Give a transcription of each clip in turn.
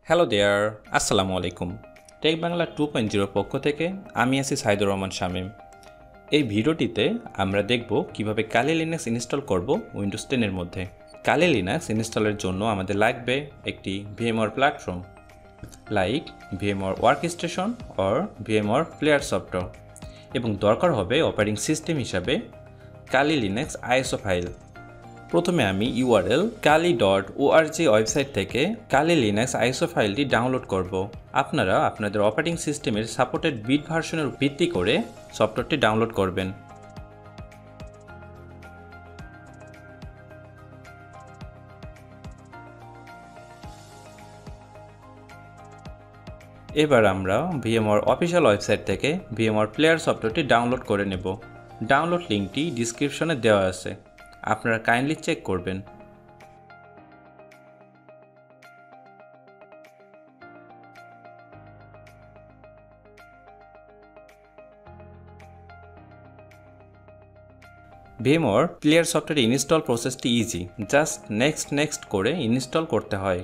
Hello দেয়ার, আসসালামু আলাইকুম। Take Bangla 2.0 পক্ষ থেকে আমি আছি সাইদুর রহমান শামীম। এই ভিডিওটিতে আমরা দেখব কিভাবে কালি লিনাক্স ইনস্টল করব উইন্ডোজ 10 এর মধ্যে। কালি লিনাক্স ইনস্টলের জন্য আমাদের লাগবে একটি VMware platform like VMware workstation or VMware player software, এবং দরকার হবে অপারেটিং সিস্টেম হিসাবে কালি লিনাক্স ISO ফাইল। প্রথমে আমি URL kali.org ওয়েবসাইট থেকে কালি লিনাক্স আইএসও ফাইলটি ডাউনলোড করব। আপনারা আপনাদের অপারেটিং সিস্টেমের সাপোর্টেড বিট ভার্সনের ভিত্তি করে সফটওয়্যারটি ডাউনলোড করবেন। এবার আমরা VMware অফিসিয়াল ওয়েবসাইট থেকে VMware প্লেয়ার সফটওয়্যারটি ডাউনলোড করে নেব। ডাউনলোড লিঙ্কটি ডিসক্রিপশনে দেওয়া আছে, আপনারা কাইন্ডলি চেক করবেন। VMware ক্লিয়ার সফটওয়্যার ইনস্টল প্রসেসটি ইজি, জাস্ট নেক্সট করে ইনস্টল করতে হয়।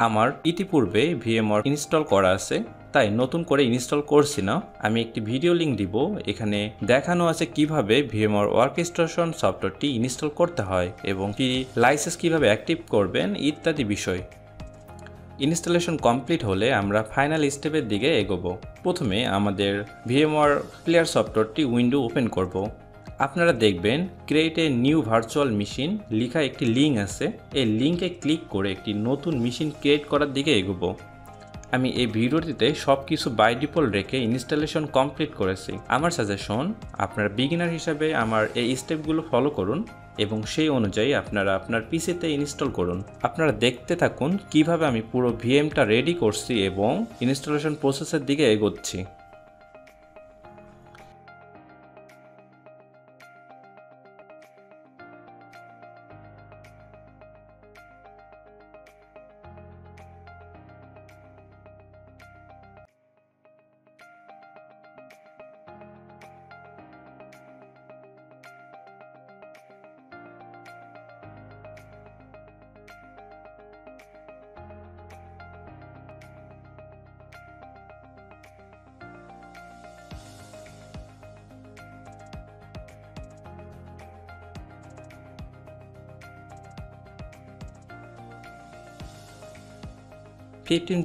আমার ইতিপূর্বে VMware ইনস্টল করা আছে, তাই নতুন করে ইনস্টল করছি না। আমি একটি ভিডিও লিঙ্ক দিব, এখানে দেখানো আছে কিভাবে VMware ওয়ার্কস্টেশন সফটওয়্যারটি ইনস্টল করতে হয় এবং কি লাইসেন্স কিভাবে অ্যাক্টিভ করবেন ইত্যাদি বিষয়। ইনস্টলেশন কমপ্লিট হলে আমরা ফাইনাল স্টেপের দিকে এগোবো। প্রথমে আমাদের VMware ক্লিয়ার সফটওয়্যারটি উইন্ডো ওপেন করব। আপনারা দেখবেন create a new virtual machine লেখা একটি লিঙ্ক আছে, এই লিঙ্কে ক্লিক করে একটি নতুন মেশিন ক্রিয়েট করার দিকে এগোবো। আমি এই ভিডিওটিতে সব কিছু বাই ডিফল্ট রেখে ইনস্টলেশন কমপ্লিট করেছি। আমার সাজেশন, আপনারা বিগিনার হিসাবে আমার এই স্টেপগুলো ফলো করুন এবং সেই অনুযায়ী আপনারা আপনার পিসিতে ইনস্টল করুন। আপনারা দেখতে থাকুন কিভাবে আমি পুরো ভিএমটা রেডি করছি এবং ইনস্টলেশন প্রসেসের দিকে এগোচ্ছি।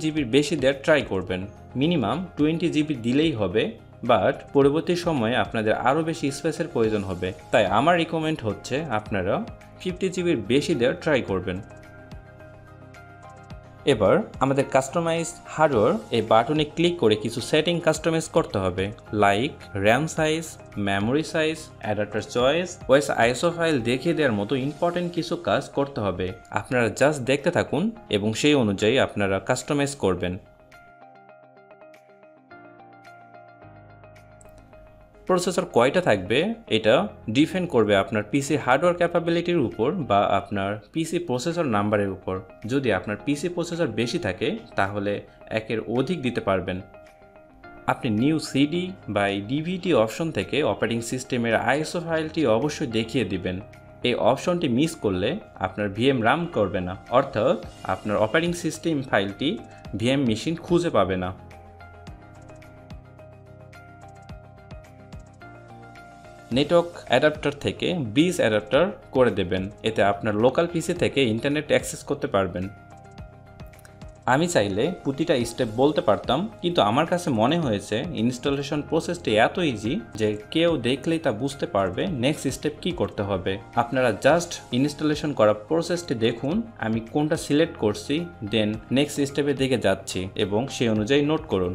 GB বেশি দেওয়ার ট্রাই করবেন, মিনিমাম 20 GB দিলেই হবে, বাট পরবর্তী সময়ে আপনাদের আরও বেশি স্পেসের প্রয়োজন হবে, তাই আমার রিকমেন্ড হচ্ছে আপনারা 50 GB বেশি দেওয়ার ট্রাই করবেন। এবার আমাদের কাস্টমাইজ হার্ডওয়্যার এই বাটনে ক্লিক করে কিছু সেটিং কাস্টমাইজ করতে হবে, like RAM size, memory size, adapter choice, OS ISO file দেখিয়ে দেওয়ার মতো ইম্পর্টেন্ট কিছু কাজ করতে হবে। আপনারা জাস্ট দেখতে থাকুন এবং সেই অনুযায়ী আপনারা কাস্টমাইজ করবেন। প্রসেসর কয়টা থাকবে এটা ডিপেন্ড করবে আপনার পিসি হার্ডওয়্যার ক্যাপাবিলিটির উপর বা আপনার পিসি প্রসেসর নাম্বারের উপর। যদি আপনার পিসি প্রসেসর বেশি থাকে তাহলে একের অধিক দিতে পারবেন। আপনি নিউ সিডি বা ডিভিডি অপশন থেকে অপারেটিং সিস্টেমের আইএসও ফাইলটি অবশ্যই দেখিয়ে দিবেন। এই অপশনটি মিস করলে আপনার ভিএম রান করবে না, অর্থাৎ আপনার অপারেটিং সিস্টেম ফাইলটি ভিএম মেশিন খুঁজে পাবে না। নেটওয়ার্ক অ্যাডাপ্টার থেকে ব্রিজ অ্যাডাপ্টার করে দেবেন, এতে আপনার লোকাল পিসি থেকে ইন্টারনেট অ্যাক্সেস করতে পারবেন। আমি চাইলে প্রতিটা স্টেপ বলতে পারতাম, কিন্তু আমার কাছে মনে হয়েছে ইনস্টলেশন প্রসেসটি এত ইজি যে কেউ দেখলেই তা বুঝতে পারবে নেক্সট স্টেপ কী করতে হবে। আপনারা জাস্ট ইনস্টলেশন করা প্রসেসটি দেখুন, আমি কোনটা সিলেক্ট করছি, দেন নেক্সট স্টেপের দিকে যাচ্ছি এবং সেই অনুযায়ী নোট করুন।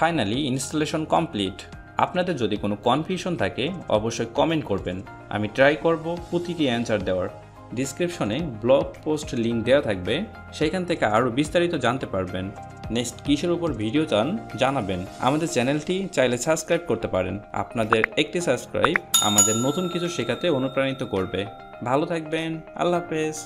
Finally installation complete. আপনাদের যদি কোনো কনফিউশন থাকে অবশ্যই কমেন্ট করবেন, আমি ট্রাই করব প্রতিটি অ্যান্সার দেওয়ার। ডিসক্রিপশনে ব্লগ পোস্ট লিঙ্ক দেওয়া থাকবে, সেখান থেকে আরও বিস্তারিত জানতে পারবেন। নেক্সট কিসের উপর ভিডিও চান জানাবেন। আমাদের চ্যানেলটি চাইলে সাবস্ক্রাইব করতে পারেন। আপনাদের একটি সাবস্ক্রাইব আমাদের নতুন কিছু শেখাতে অনুপ্রাণিত করবে। ভালো থাকবেন, আল্লাহ হাফেজ।